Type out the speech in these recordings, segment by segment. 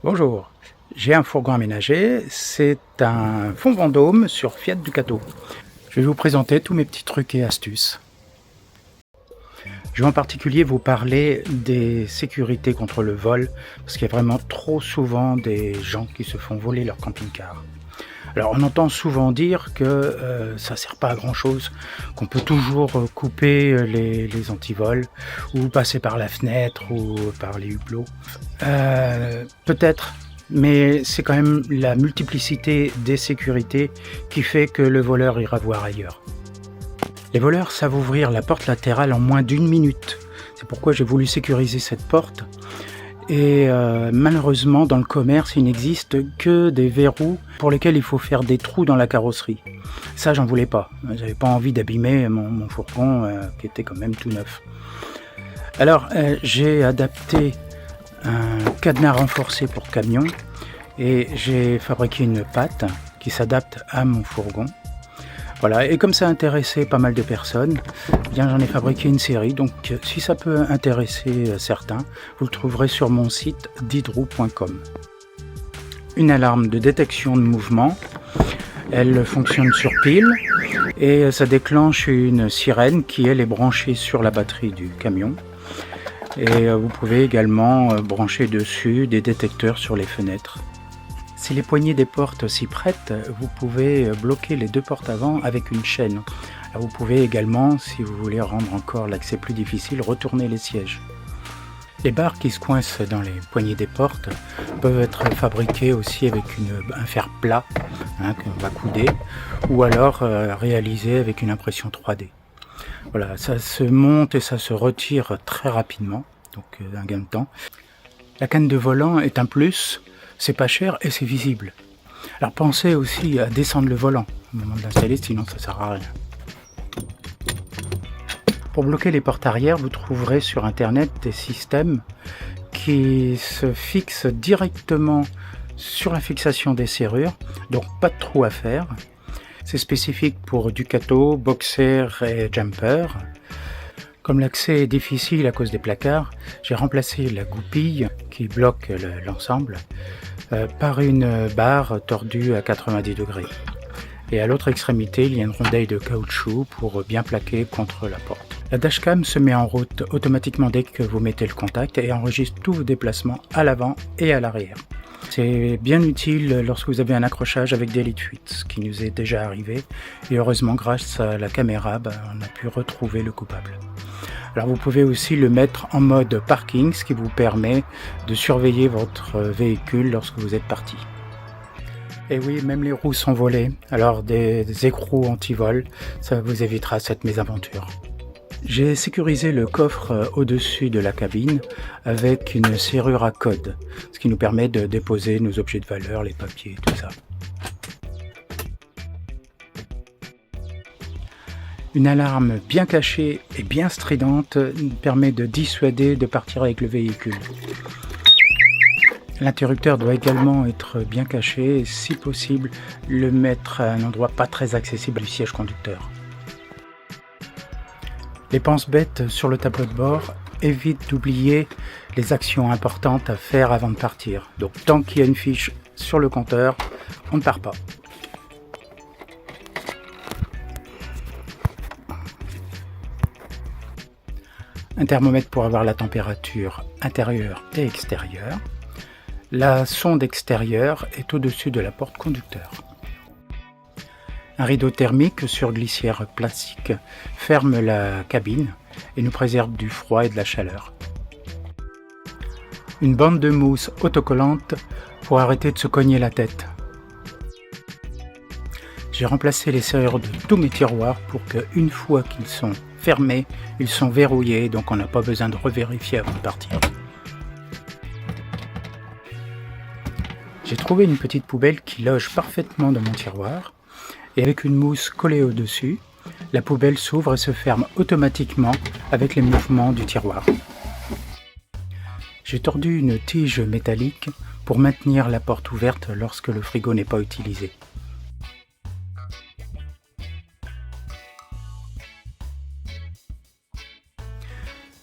Bonjour, j'ai un fourgon aménagé, c'est un fond Vendôme sur Fiat Ducato. Je vais vous présenter tous mes petits trucs et astuces. Je vais en particulier vous parler des sécurités contre le vol, parce qu'il y a vraiment trop souvent des gens qui se font voler leur camping-car. Alors on entend souvent dire que ça sert pas à grand chose, qu'on peut toujours couper les antivols ou passer par la fenêtre ou par les hublots. Peut-être, mais c'est quand même la multiplicité des sécurités qui fait que le voleur ira voir ailleurs. Les voleurs savent ouvrir la porte latérale en moins d'1 minute. C'est pourquoi j'ai voulu sécuriser cette porte. Et malheureusement, dans le commerce, il n'existe que des verrous pour lesquels il faut faire des trous dans la carrosserie. Ça, j'en voulais pas. J'avais pas envie d'abîmer mon fourgon qui était quand même tout neuf. Alors, j'ai adapté un cadenas renforcé pour camion et j'ai fabriqué une patte qui s'adapte à mon fourgon. Voilà, et comme ça a intéressé pas mal de personnes, bien j'en ai fabriqué une série, donc si ça peut intéresser certains, vous le trouverez sur mon site didrou.com. Une alarme de détection de mouvement, elle fonctionne sur pile et ça déclenche une sirène qui elle est branchée sur la batterie du camion. Et vous pouvez également brancher dessus des détecteurs sur les fenêtres. Si les poignées des portes s'y prêtent, vous pouvez bloquer les deux portes avant avec une chaîne. Alors vous pouvez également, si vous voulez rendre encore l'accès plus difficile, retourner les sièges. Les barres qui se coincent dans les poignées des portes peuvent être fabriquées aussi avec un fer plat qu'on va couder, ou alors réalisées avec une impression 3D. Voilà, ça se monte et ça se retire très rapidement, donc un gain de temps. La canne de volant est un plus. C'est pas cher et c'est visible. Alors pensez aussi à descendre le volant au moment de l'installer, sinon ça sert à rien. Pour bloquer les portes arrière, vous trouverez sur internet des systèmes qui se fixent directement sur la fixation des serrures, donc pas de trou à faire. C'est spécifique pour Ducato, Boxer et Jumper. Comme l'accès est difficile à cause des placards, j'ai remplacé la goupille qui bloque l'ensemble par une barre tordue à 90 degrés. Et à l'autre extrémité, il y a une rondelle de caoutchouc pour bien plaquer contre la porte. La dashcam se met en route automatiquement dès que vous mettez le contact et enregistre tous vos déplacements à l'avant et à l'arrière. C'est bien utile lorsque vous avez un accrochage avec des lits de fuite, ce qui nous est déjà arrivé. Et heureusement, grâce à la caméra, on a pu retrouver le coupable. Alors vous pouvez aussi le mettre en mode parking, ce qui vous permet de surveiller votre véhicule lorsque vous êtes parti. Et oui, même les roues sont volées, alors des écrous anti-vol, ça vous évitera cette mésaventure. J'ai sécurisé le coffre au-dessus de la cabine avec une serrure à code, ce qui nous permet de déposer nos objets de valeur, les papiers, tout ça. Une alarme bien cachée et bien stridente permet de dissuader de partir avec le véhicule. L'interrupteur doit également être bien caché et si possible le mettre à un endroit pas très accessible du siège conducteur. Les pense-bêtes sur le tableau de bord évitent d'oublier les actions importantes à faire avant de partir. Donc tant qu'il y a une fiche sur le compteur, on ne part pas. Un thermomètre pour avoir la température intérieure et extérieure. La sonde extérieure est au-dessus de la porte conducteur. Un rideau thermique sur glissière plastique ferme la cabine et nous préserve du froid et de la chaleur. Une bande de mousse autocollante pour arrêter de se cogner la tête. J'ai remplacé les serrures de tous mes tiroirs pour qu'une fois qu'ils sont fermés, ils sont verrouillés, donc on n'a pas besoin de revérifier avant de partir. J'ai trouvé une petite poubelle qui loge parfaitement dans mon tiroir et avec une mousse collée au-dessus, la poubelle s'ouvre et se ferme automatiquement avec les mouvements du tiroir. J'ai tordu une tige métallique pour maintenir la porte ouverte lorsque le frigo n'est pas utilisé.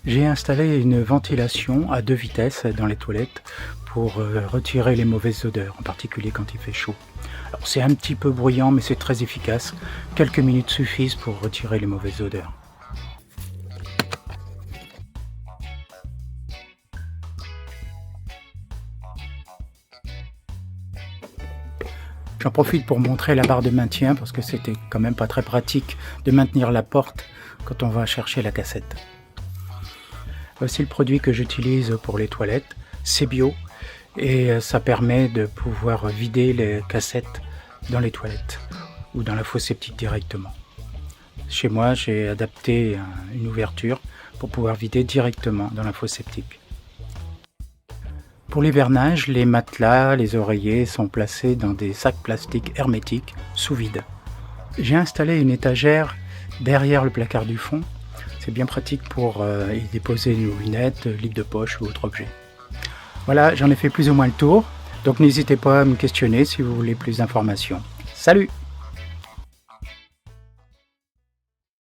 J'ai installé une ventilation à 2 vitesses dans les toilettes pour retirer les mauvaises odeurs, en particulier quand il fait chaud. Alors c'est un petit peu bruyant mais c'est très efficace. Quelques minutes suffisent pour retirer les mauvaises odeurs. J'en profite pour montrer la barre de maintien parce que c'était quand même pas très pratique de maintenir la porte quand on va chercher la cassette. Voici le produit que j'utilise pour les toilettes, c'est bio et ça permet de pouvoir vider les cassettes dans les toilettes ou dans la fosse septique directement. Chez moi, j'ai adapté une ouverture pour pouvoir vider directement dans la fosse septique. Pour l'hivernage, les matelas, les oreillers sont placés dans des sacs plastiques hermétiques sous vide. J'ai installé une étagère derrière le placard du fond. C'est bien pratique pour y déposer nos lunettes, livres de poche ou autres objets. Voilà, j'en ai fait plus ou moins le tour. Donc n'hésitez pas à me questionner si vous voulez plus d'informations. Salut!